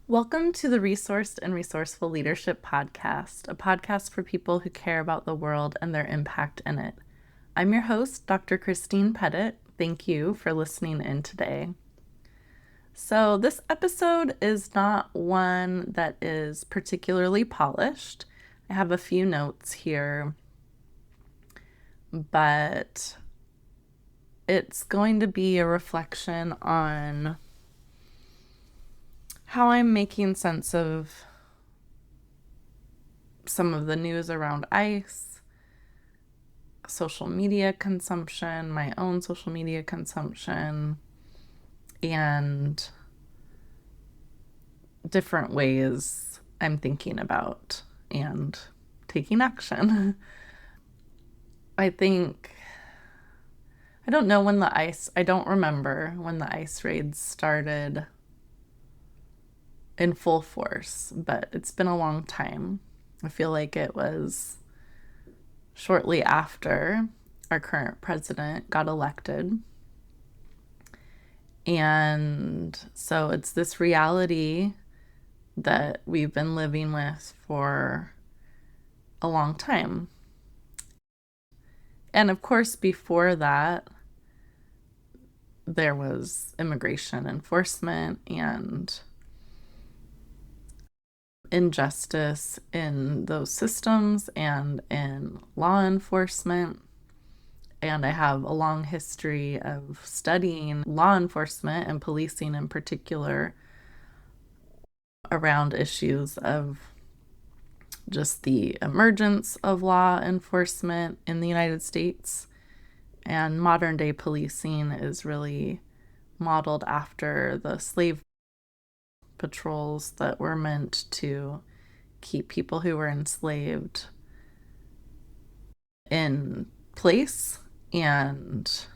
Welcome to the Resourced and Resourceful Leadership Podcast, a podcast for people who care about the world and their impact in it. I'm your host, Dr. Christine Pettit. Thank you for listening in today. So, this episode is not one that is particularly polished. I have a few notes here, but it's going to be a reflection on how I'm making sense of some of the news around ICE, social media consumption, my own social media consumption, and different ways I'm thinking about and taking action. I don't know when I don't remember when the ICE raids started in full force, but it's been a long time. I feel like it was shortly after our current president got elected. And so it's this reality that we've been living with for a long time. And of course, before that, there was immigration enforcement and injustice in those systems and in law enforcement. And I have a long history of studying law enforcement and policing in particular around issues of just the emergence of law enforcement in the United States. And modern day policing is really modeled after the slave patrols that were meant to keep people who were enslaved in place and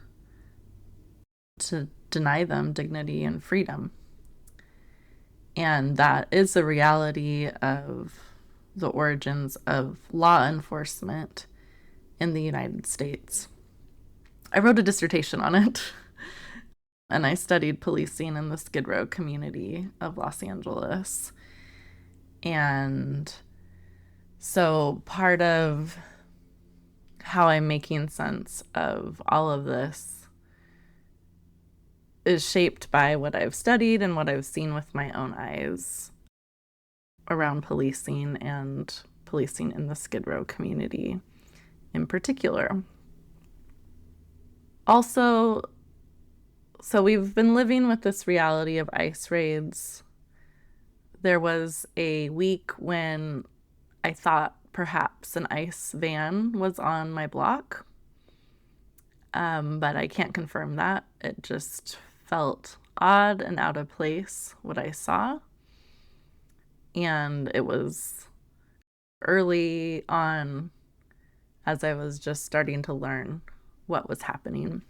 to deny them dignity and freedom. And that is the reality of the origins of law enforcement in the United States. I wrote a dissertation on it, and I studied policing in the Skid Row community of Los Angeles. And so part of how I'm making sense of all of this is shaped by what I've studied and what I've seen with my own eyes around policing and policing in the Skid Row community in particular. Also, so we've been living with this reality of ICE raids. There was a week when I thought perhaps an ICE van was on my block, but I can't confirm that. It just felt odd and out of place what I saw. And it was early on as I was just starting to learn what was happening.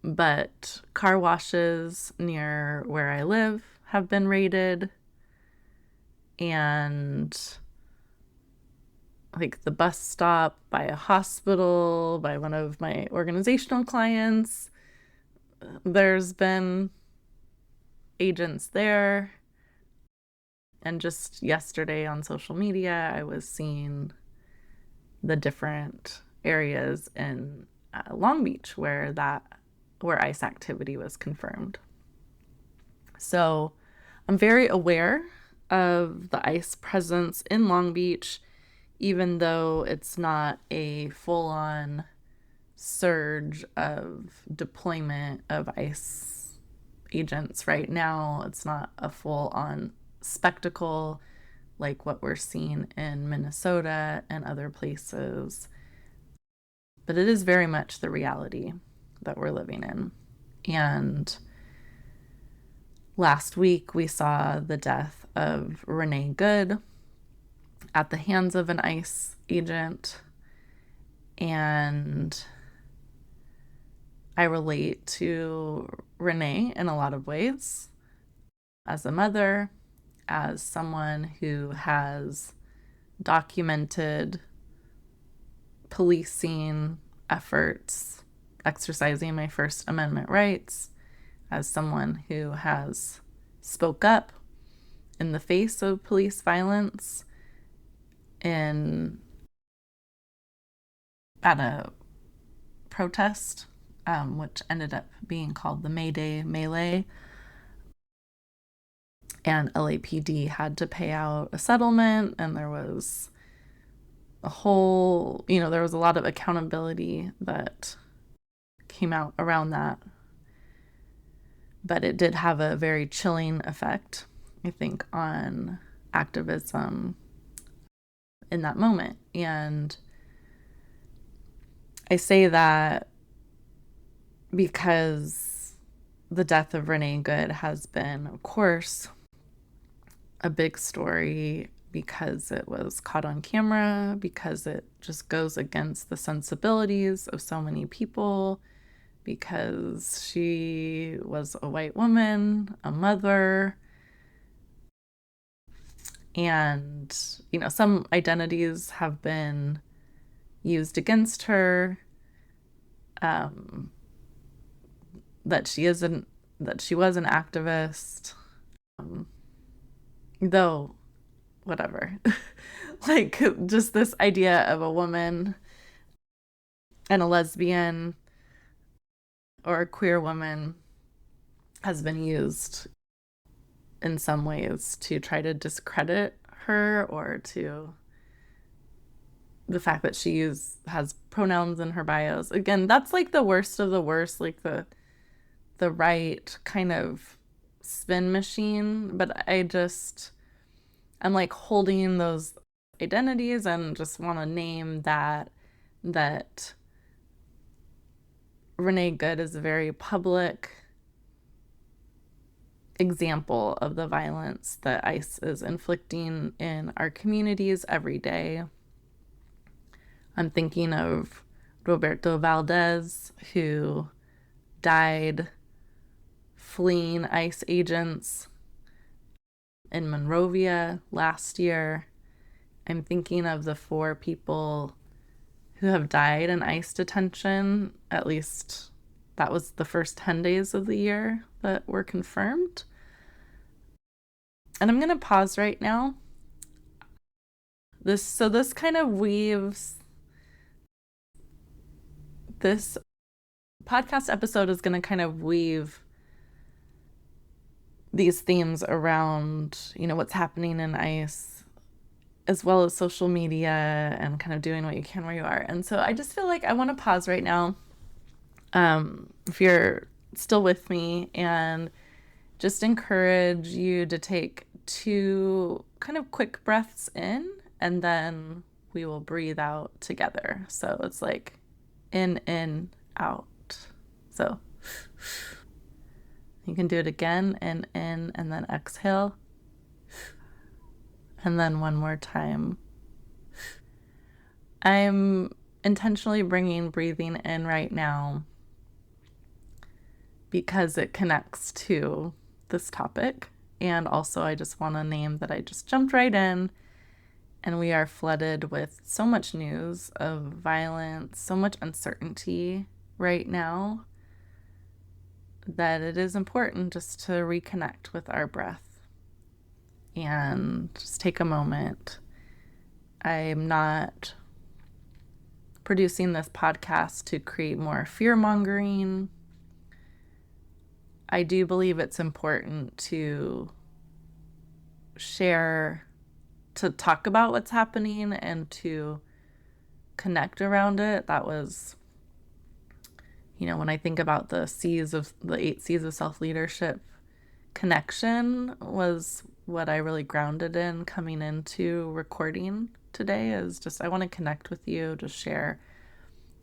But car washes near where I live have been raided, and like the bus stop by a hospital, by one of my organizational clients, there's been agents there. And just yesterday on social media, I was seeing the different areas in Long Beach where ICE activity was confirmed. So I'm very aware of the ICE presence in Long Beach, even though it's not a full-on surge of deployment of ICE agents right now. It's not a full-on spectacle like what we're seeing in Minnesota and other places. But it is very much the reality that we're living in. And last week we saw the death of Renee Good at the hands of an ICE agent. And I relate to Renee in a lot of ways as a mother, as someone who has documented policing efforts, exercising my First Amendment rights, as someone who has spoke up in the face of police violence in at a protest, which ended up being called the May Day Melee. And LAPD had to pay out a settlement, and there was a whole, there was a lot of accountability that came out around that. But it did have a very chilling effect, I think, on activism in that moment. And I say that because the death of Renee Good has been, of course, a big story, because it was caught on camera, because it just goes against the sensibilities of so many people, because she was a white woman, a mother, and, some identities have been used against her, that she was an activist, though, whatever. Like, just this idea of a woman and a lesbian or a queer woman has been used in some ways to try to discredit her, or to the fact that she has pronouns in her bios. Again, that's like the worst of the worst, like the right kind of spin machine. But I'm like holding those identities and just want to name that Renee Good is a very public example of the violence that ICE is inflicting in our communities every day. I'm thinking of Roberto Valdez, who died fleeing ICE agents in Monrovia last year. I'm thinking of the 4 people who have died in ICE detention. At least that was the first 10 days of the year that were confirmed. And I'm going to pause right now. This kind of weaves, this podcast episode is going to kind of weave these themes around, what's happening in ICE, as well as social media, and kind of doing what you can where you are. And so I just feel like I want to pause right now, if you're still with me, and just encourage you to take 2 kind of quick breaths in, and then we will breathe out together. So it's like in, out. So you can do it again, in, and then exhale. And then one more time. I'm intentionally bringing breathing in right now because it connects to this topic. And also, I just want to name that I just jumped right in, and we are flooded with so much news of violence, so much uncertainty right now, that it is important just to reconnect with our breath and just take a moment. I'm not producing this podcast to create more fear-mongering. I do believe it's important to share, to talk about what's happening, and to connect around it. That was, when I think about the 8 C's of self-leadership, connection was what I really grounded in coming into recording today. Is just, I want to connect with you, just share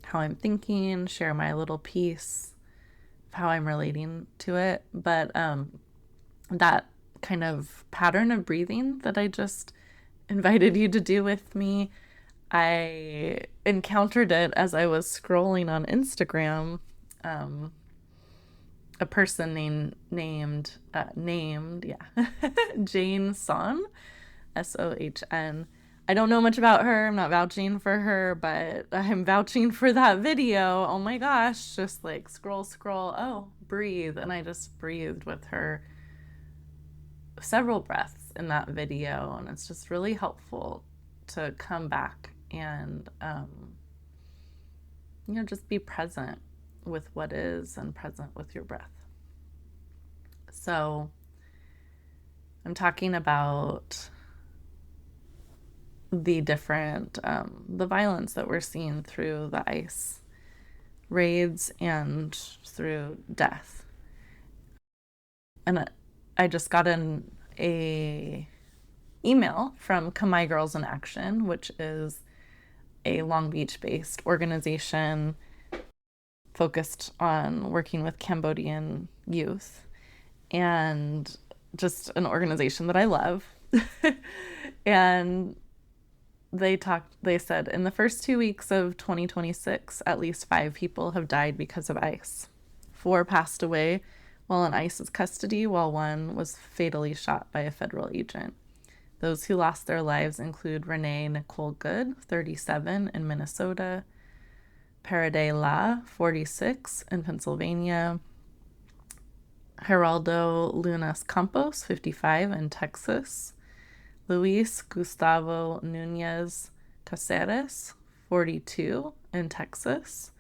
how I'm thinking, share my little piece of how I'm relating to it. But that kind of pattern of breathing that I just invited you to do with me, I encountered it as I was scrolling on Instagram. A person named Jane Son, Sohn. I don't know much about her. I'm not vouching for her, but I'm vouching for that video. Oh my gosh, just like scroll. Oh, breathe. And I just breathed with her several breaths in that video, and it's just really helpful to come back and, just be present with what is and present with your breath. So I'm talking about the different, the violence that we're seeing through the ICE raids and through death. And I just got a email from Khmer Girls in Action, which is a Long Beach-based organization focused on working with Cambodian youth, and just an organization that I love. And they said, in the first 2 weeks of 2026, at least 5 people have died because of ICE. 4 passed away while in ICE's custody, while 1 was fatally shot by a federal agent. Those who lost their lives include Renee Nicole Good, 37, in Minnesota, Paraday La, 46, in Pennsylvania, Geraldo Lunas Campos, 55, in Texas, Luis Gustavo Nunez Caceres, 42, in Texas,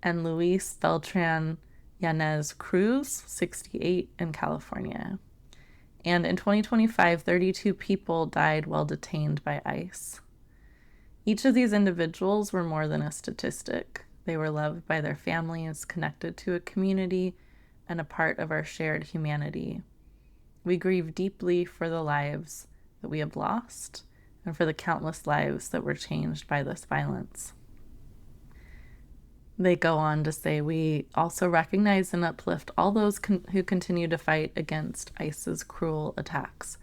and Luis Beltran Yanez Cruz, 68, in California. And in 2025, 32 people died while detained by ICE. Each of these individuals were more than a statistic. They were loved by their families, connected to a community, and a part of our shared humanity. We grieve deeply for the lives that we have lost and for the countless lives that were changed by this violence. They go on to say, we also recognize and uplift all those who continue to fight against ICE's cruel attacks.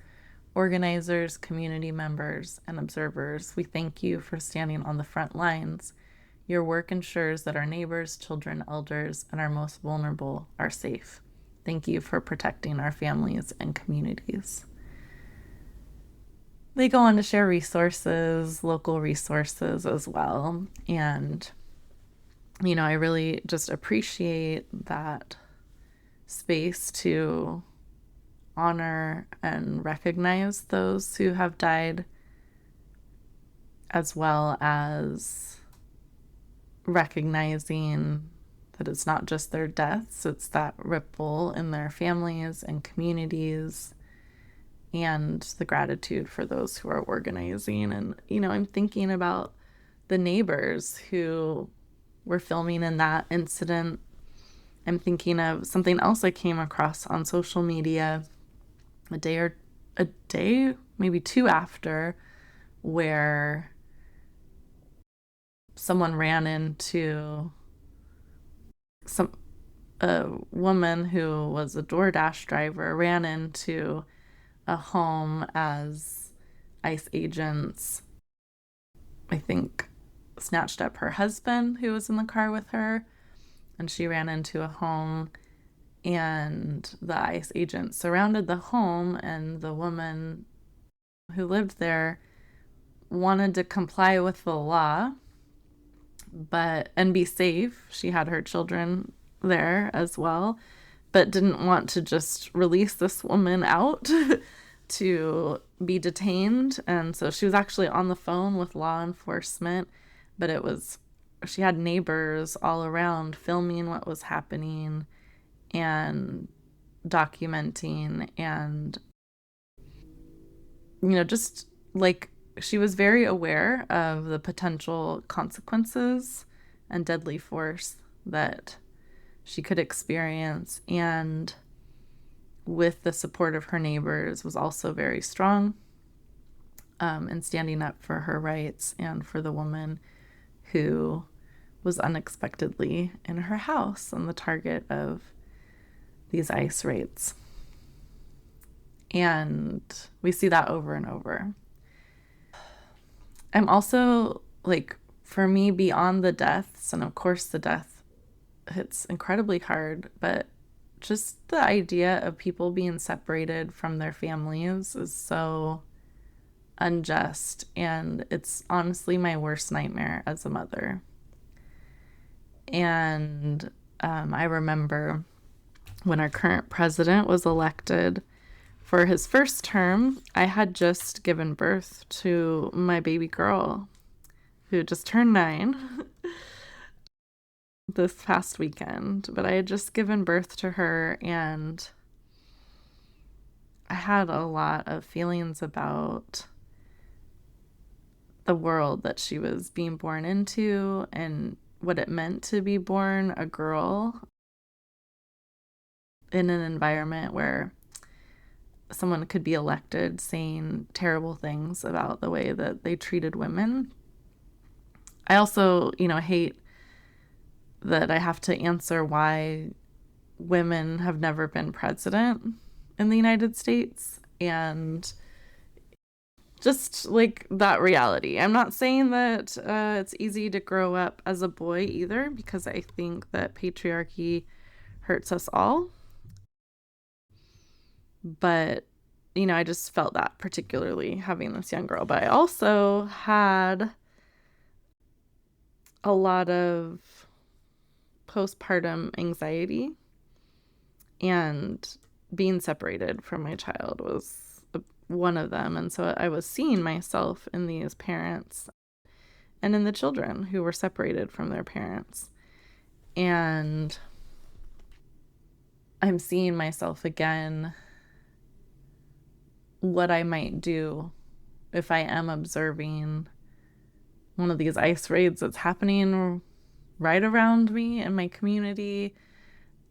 Organizers, community members, and observers, we thank you for standing on the front lines. Your work ensures that our neighbors, children, elders, and our most vulnerable are safe. Thank you for protecting our families and communities. They go on to share resources, local resources as well. And I really just appreciate that space to honor and recognize those who have died, as well as recognizing that it's not just their deaths, it's that ripple in their families and communities, and the gratitude for those who are organizing. And, I'm thinking about the neighbors who were filming in that incident. I'm thinking of something else I came across on social media a day, maybe 2 after, where someone ran into a woman who was a DoorDash driver, ran into a home as ICE agents, I think, snatched up her husband who was in the car with her, and she ran into a home, and the ICE agents surrounded the home, and the woman who lived there wanted to comply with the law and be safe. She had her children there as well, but didn't want to just release this woman out to be detained. And so she was actually on the phone with law enforcement, but she had neighbors all around filming what was happening and documenting, and just like, she was very aware of the potential consequences and deadly force that she could experience, and with the support of her neighbors was also very strong in standing up for her rights and for the woman who was unexpectedly in her house and the target of these ICE raids. And we see that over and over. I'm also, for me, beyond the deaths, and of course the death hits incredibly hard, but just the idea of people being separated from their families is so unjust, and it's honestly my worst nightmare as a mother. And I remember when our current president was elected, For his first term, I had just given birth to my baby girl who just turned 9 this past weekend, but I had just given birth to her, and I had a lot of feelings about the world that she was being born into and what it meant to be born a girl in an environment where someone could be elected saying terrible things about the way that they treated women. I also, hate that I have to answer why women have never been president in the United States, and just like that reality. I'm not saying that it's easy to grow up as a boy either, because I think that patriarchy hurts us all. But, I just felt that particularly having this young girl. But I also had a lot of postpartum anxiety, and being separated from my child was one of them. And so I was seeing myself in these parents and in the children who were separated from their parents. And I'm seeing myself again, what I might do if I am observing one of these ICE raids that's happening right around me in my community.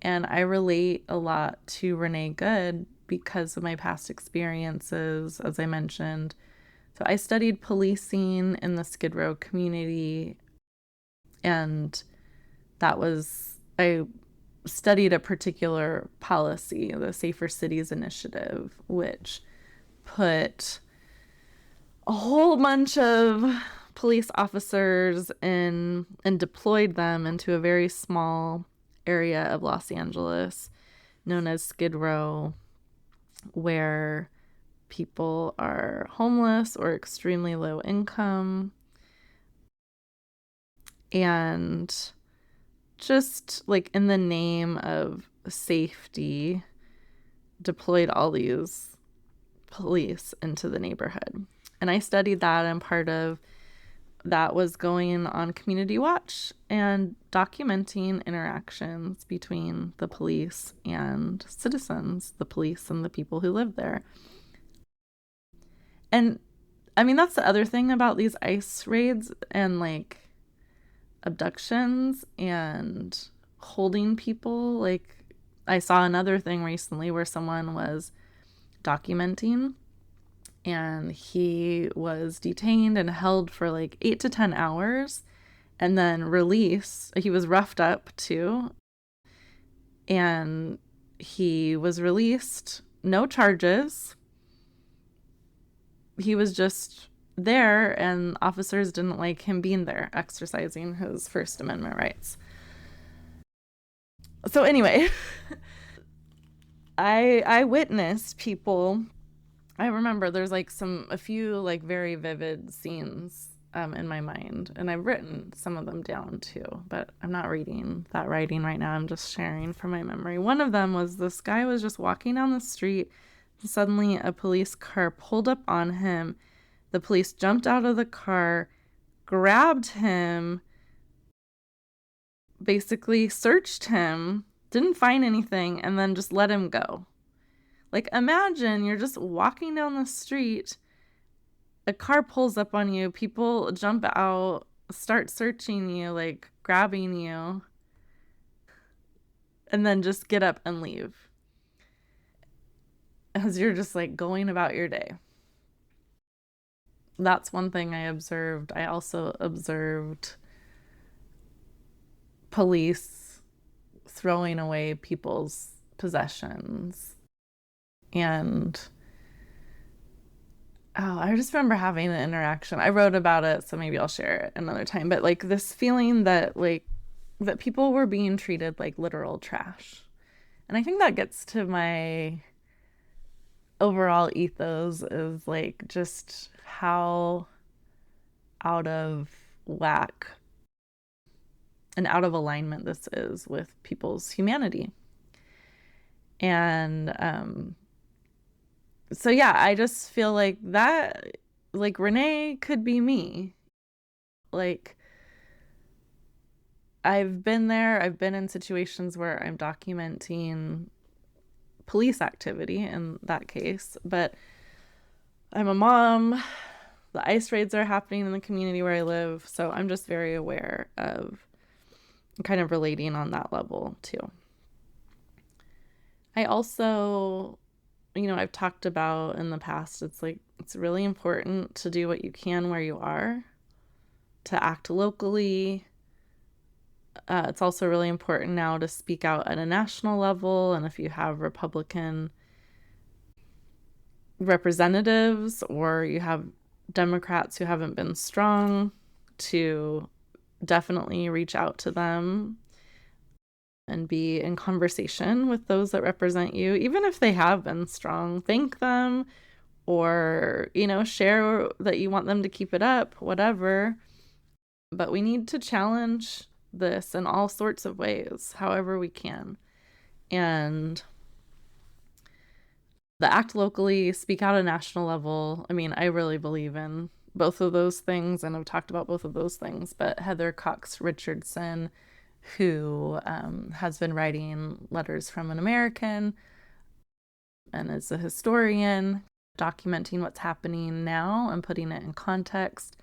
And I relate a lot to Renee Good because of my past experiences, as I mentioned. So I studied policing in the Skid Row community, and I studied a particular policy, the Safer Cities Initiative, which put a whole bunch of police officers in and deployed them into a very small area of Los Angeles known as Skid Row, where people are homeless or extremely low income, and just like in the name of safety deployed all these police into the neighborhood. And I studied that, and part of that was going on community watch and documenting interactions between the police and citizens, the police and the people who live there. And I mean, that's the other thing about these ICE raids and like abductions and holding people. Like, I saw another thing recently where someone was documenting, and he was detained and held for like 8 to 10 hours and then released. He was roughed up too, and he was released, no charges. He was just there, and officers didn't like him being there, exercising his First Amendment rights. So anyway, I witnessed people. I remember there's like a few like very vivid scenes in my mind, and I've written some of them down too, but I'm not reading that writing right now. I'm just sharing from my memory. One of them was this guy was just walking down the street, and suddenly a police car pulled up on him. The police jumped out of the car, grabbed him, basically searched him, didn't find anything, and then just let him go. Like, imagine you're just walking down the street, a car pulls up on you, people jump out, start searching you, like grabbing you, and then just get up and leave as you're just like going about your day. That's one thing I observed. I also observed police throwing away people's possessions. And I just remember having an interaction. I wrote about it, so maybe I'll share it another time. But like this feeling that people were being treated like literal trash. And I think that gets to my overall ethos, is like just how out of whack and out of alignment this is with people's humanity. And So yeah, I just feel like that, like Renee could be me. Like I've been there, I've been in situations where I'm documenting police activity in that case, but I'm a mom. The ice raids are happening in the community where I live, so I'm just very aware of kind of relating on that level too. I also, I've talked about in the past, it's like it's really important to do what you can where you are, to act locally. It's also really important now to speak out at a national level, and if you have Republican representatives or you have Democrats who haven't been strong, to definitely reach out to them and be in conversation with those that represent you, even if they have been strong. Thank them, or, share that you want them to keep it up, whatever. But we need to challenge this in all sorts of ways, however we can. And the act locally, speak out at a national level. I mean, I really believe in both of those things, and I've talked about both of those things. But Heather Cox Richardson, who has been writing Letters from an American and is a historian, documenting what's happening now and putting it in context.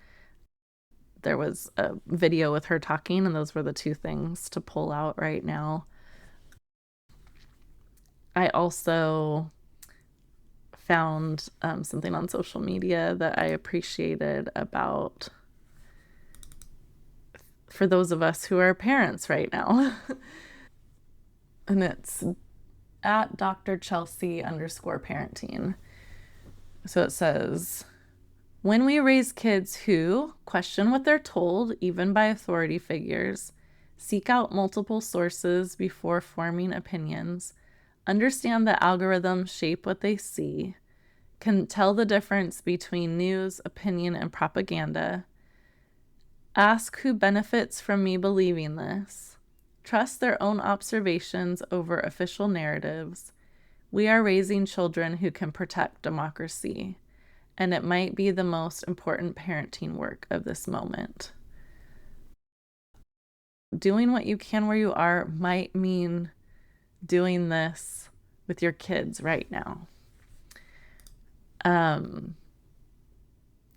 There was a video with her talking, and those were the two things to pull out right now. I also found something on social media that I appreciated about, for those of us who are parents right now. And it's at Dr. Chelsea _parenting. So it says, when we raise kids who question what they're told, even by authority figures, seek out multiple sources before forming opinions, understand that algorithms shape what they see, can tell the difference between news, opinion, and propaganda, ask who benefits from me believing this, trust their own observations over official narratives, we are raising children who can protect democracy, and it might be the most important parenting work of this moment. Doing what you can where you are might mean doing this with your kids right now.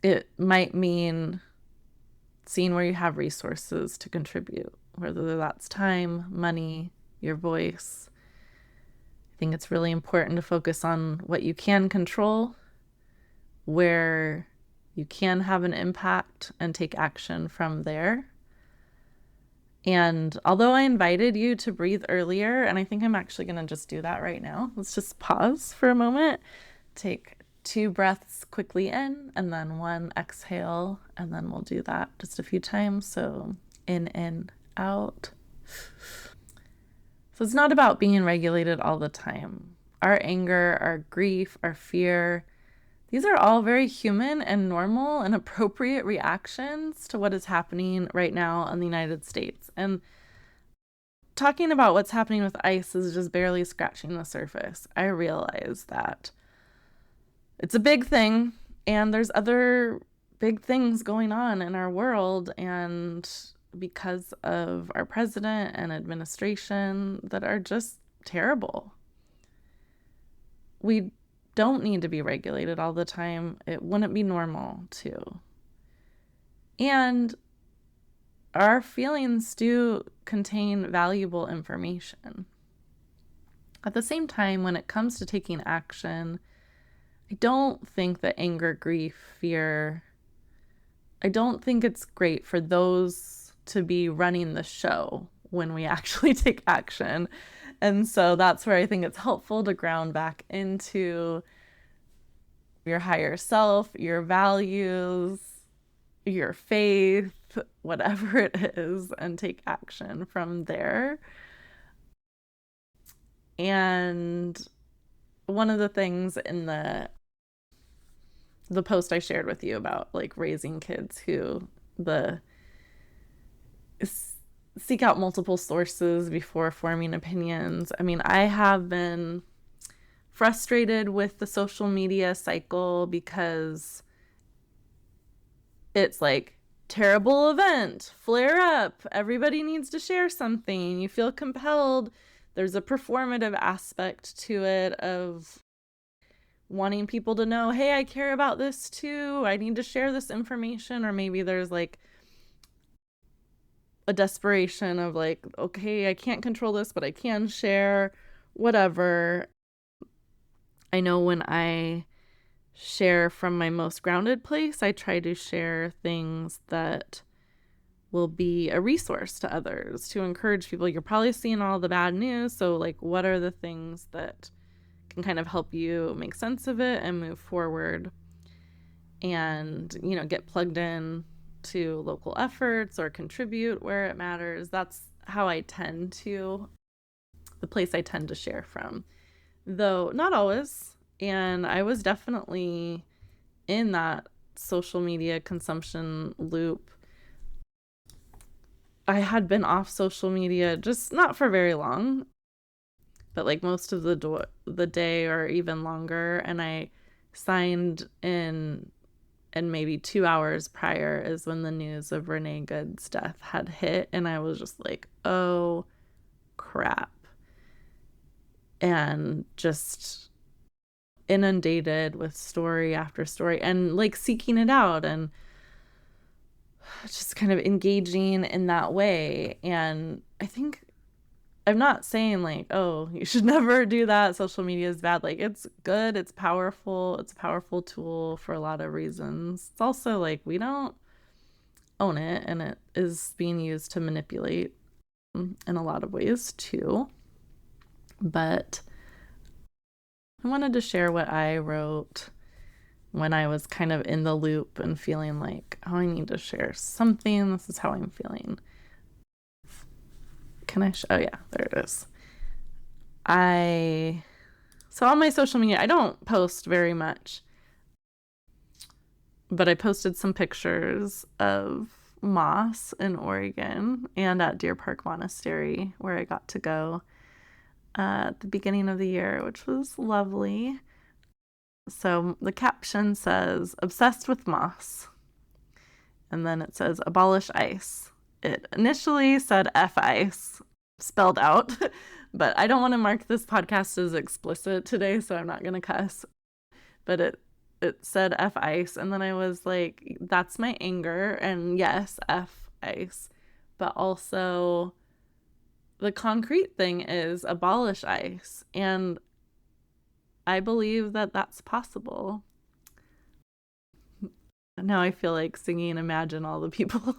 It might mean seeing where you have resources to contribute, whether that's time, money, your voice. I think it's really important to focus on what you can control, where you can have an impact, and take action from there. And although I invited you to breathe earlier, and I think I'm actually going to just do that right now. Let's just pause for a moment. Take 2 breaths quickly in, and then 1 exhale, and then we'll do that just a few times. So in, out. So it's not about being regulated all the time. Our anger, our grief, our fear, these are all very human and normal and appropriate reactions to what is happening right now in the United States. And talking about what's happening with ICE is just barely scratching the surface. I realize that it's a big thing, and there's other big things going on in our world, and because of our president and administration that are just terrible. We don't need to be regulated all the time. It wouldn't be normal to. And our feelings do contain valuable information. At the same time, when it comes to taking action, I don't think that anger, grief, fear, I don't think it's great for those to be running the show when we actually take action. And so that's where I think it's helpful to ground back into your higher self, your values, your faith, whatever it is, and take action from there. And one of the things in the post I shared with you about like raising kids who seek out multiple sources before forming opinions. I mean, I have been frustrated with the social media cycle because it's like terrible event, flare up, everybody needs to share something. You feel compelled. There's a performative aspect to it of wanting people to know, hey, I care about this too. I need to share this information. Or maybe there's like a desperation of like, okay, I can't control this, but I can share, whatever. I know when I share from my most grounded place, I try to share things that will be a resource to others, to encourage people. You're probably seeing all the bad news, so like what are the things that can kind of help you make sense of it and move forward and, you know, get plugged in to local efforts or contribute where it matters. That's how I tend to, the place I tend to share from, though not always. And I was definitely in that social media consumption loop. I had been off social media, just not for very long, but like most of the day or even longer. And I signed in, and maybe 2 hours prior is when the news of Renee Good's death had hit. And I was just like, oh crap. And just inundated with story after story and like seeking it out and just kind of engaging in that way. And I think I'm not saying like, oh, you should never do that. Social media is bad. Like, it's good. It's powerful. It's a powerful tool for a lot of reasons. It's also like we don't own it, and it is being used to manipulate in a lot of ways too. But I wanted to share what I wrote when I was kind of in the loop and feeling like, oh, I need to share something. This is how I'm feeling. Can I? Oh, yeah, there it is. So on my social media, I don't post very much, but I posted some pictures of moss in Oregon and at Deer Park Monastery, where I got to go at the beginning of the year, which was lovely. So the caption says, obsessed with moss. And then it says, abolish ice. It initially said F ice, spelled out, but I don't want to mark this podcast as explicit today, so I'm not going to cuss. But it said F ice, and then I was like, that's my anger, and yes, F ice. But also, the concrete thing is abolish ice, and I believe that that's possible. Now I feel like singing Imagine All the People.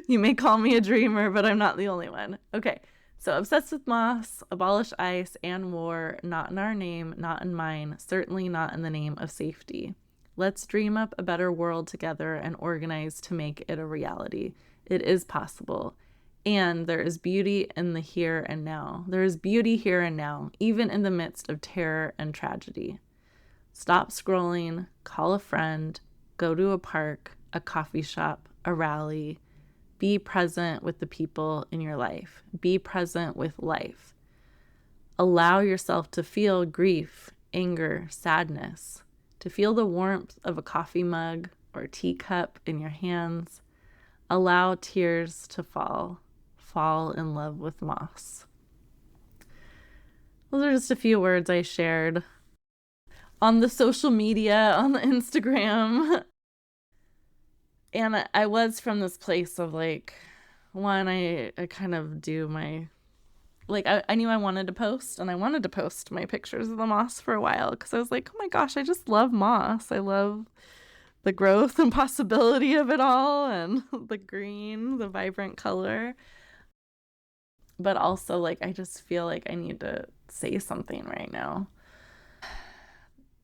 You may call me a dreamer, but I'm not the only one. Okay, so obsessed with moss, abolish ice and war, not in our name, not in mine, certainly not in the name of safety. Let's dream up a better world together and organize to make it a reality. It is possible. And there is beauty in the here and now. There is beauty here and now, even in the midst of terror and tragedy. Stop scrolling, call a friend, go to a park, a coffee shop, a rally. Be present with the people in your life. Be present with life. Allow yourself to feel grief, anger, sadness, to feel the warmth of a coffee mug or teacup in your hands. Allow tears to fall. Fall in love with moss. Those are just a few words I shared on the social media, on the Instagram. And I was from this place of like, one, I kind of do my, like, I knew I wanted to post, and I wanted to post my pictures of the moss for a while because I was like, oh my gosh, I just love moss. I love the growth and possibility of it all, and the green, the vibrant color. But also, like, I just feel like I need to say something right now.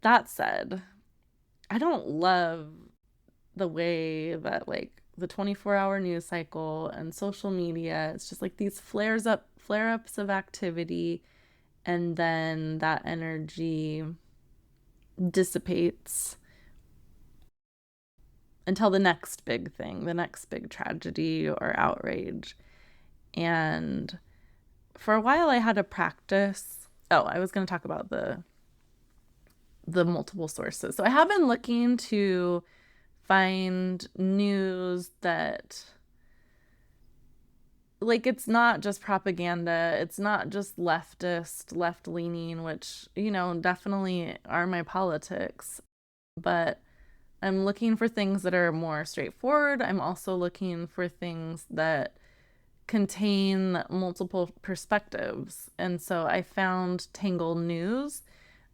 That said, I don't love the way that like the 24-hour news cycle and social media, it's just like these flare-ups of activity, and then that energy dissipates until the next big thing, the next big tragedy or outrage. And for a while I had a practice. Oh, I was going to talk about the the multiple sources. So I have been looking to find news that, like, it's not just propaganda, it's not just leftist, left-leaning, which, definitely are my politics, but I'm looking for things that are more straightforward. I'm also looking for things that contain multiple perspectives. And so I found Tangle News,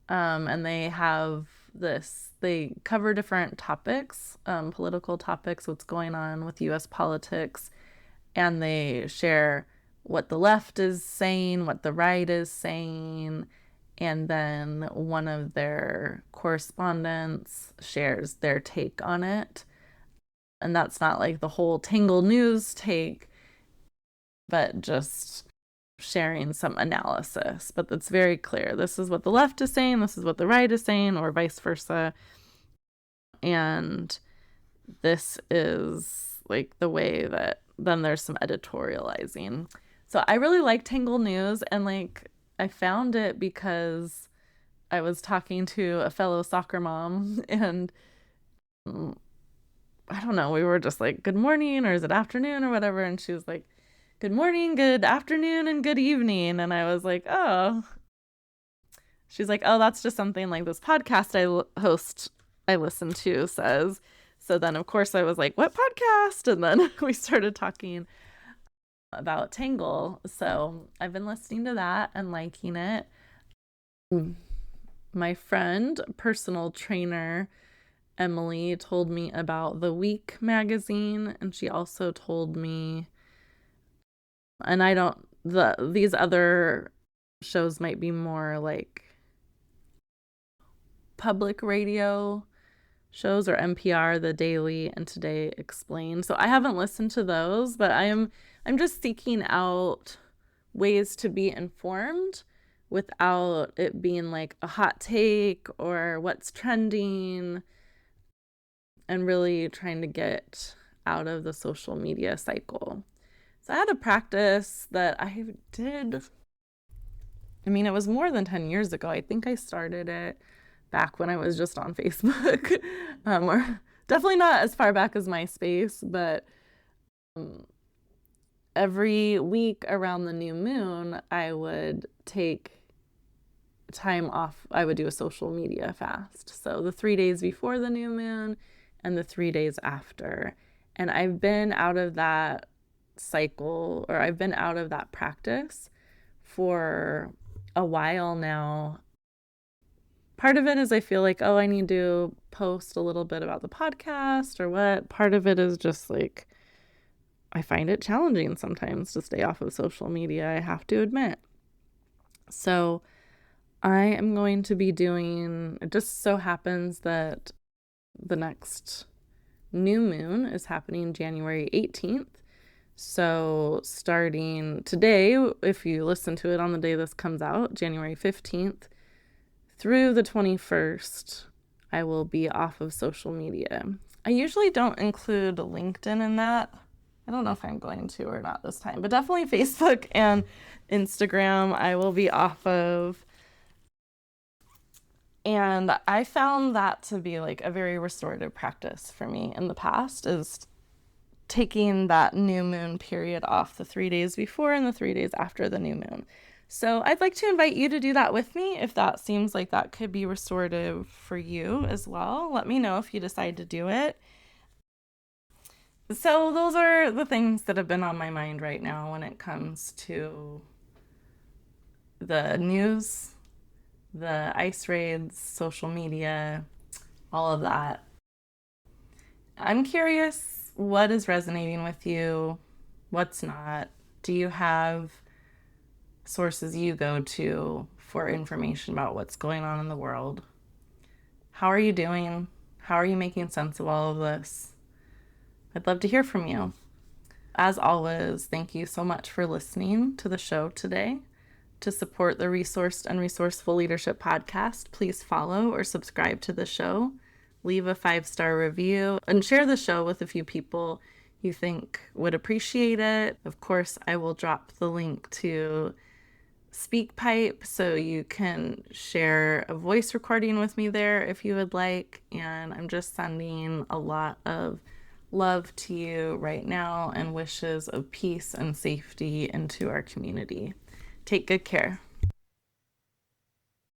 and they cover different topics, political topics, what's going on with US politics, and they share what the left is saying, what the right is saying, and then one of their correspondents shares their take on it. And that's not like the whole Tangle News take, but just sharing some analysis. But it's very clear. This is what the left is saying, this is what the right is saying, or vice versa. And this is like the way that then there's some editorializing. So I really like Tangle News, and like I found it because I was talking to a fellow soccer mom, and I don't know, we were just like, good morning, or is it afternoon, or whatever, and she was like, good morning, good afternoon, and good evening. And I was like, oh. She's like, oh, that's just something like this podcast I listen to says. So then, of course, I was like, what podcast? And then we started talking about Tangle. So I've been listening to that and liking it. My friend, personal trainer, Emily, told me about The Week magazine, and she also told me, and these other shows might be more like public radio shows, or NPR, The Daily and Today Explained. So I haven't listened to those, but I'm just seeking out ways to be informed without it being like a hot take or what's trending, and really trying to get out of the social media cycle. So I had a practice that I did. I mean, it was more than 10 years ago. I think I started it back when I was just on Facebook, or definitely not as far back as MySpace, but every week around the new moon, I would take time off. I would do a social media fast. So the 3 days before the new moon and the 3 days after. And I've been out of that cycle, or I've been out of that practice for a while now. Part of it is I feel like, oh, I need to post a little bit about the podcast or what. Part of it is just like, I find it challenging sometimes to stay off of social media, I have to admit. So I am going to be doing, it just so happens that the next new moon is happening January 18th. So starting today, if you listen to it on the day this comes out, January 15th, through the 21st, I will be off of social media. I usually don't include LinkedIn in that. I don't know if I'm going to or not this time, but definitely Facebook and Instagram I will be off of. And I found that to be like a very restorative practice for me in the past, is taking that new moon period off, the 3 days before and the 3 days after the new moon. So I'd like to invite you to do that with me if that seems like that could be restorative for you as well. Let me know if you decide to do it. So those are the things that have been on my mind right now when it comes to the news, the ice raids, social media, all of that. I'm curious, what is resonating with you? What's not? Do you have sources you go to for information about what's going on in the world? How are you doing? How are you making sense of all of this? I'd love to hear from you. As always, thank you so much for listening to the show today. To support the Resourced and Resourceful Leadership podcast, please follow or subscribe to the show, leave a 5-star review, and share the show with a few people you think would appreciate it. Of course, I will drop the link to SpeakPipe, so you can share a voice recording with me there if you would like. And I'm just sending a lot of love to you right now and wishes of peace and safety into our community. Take good care.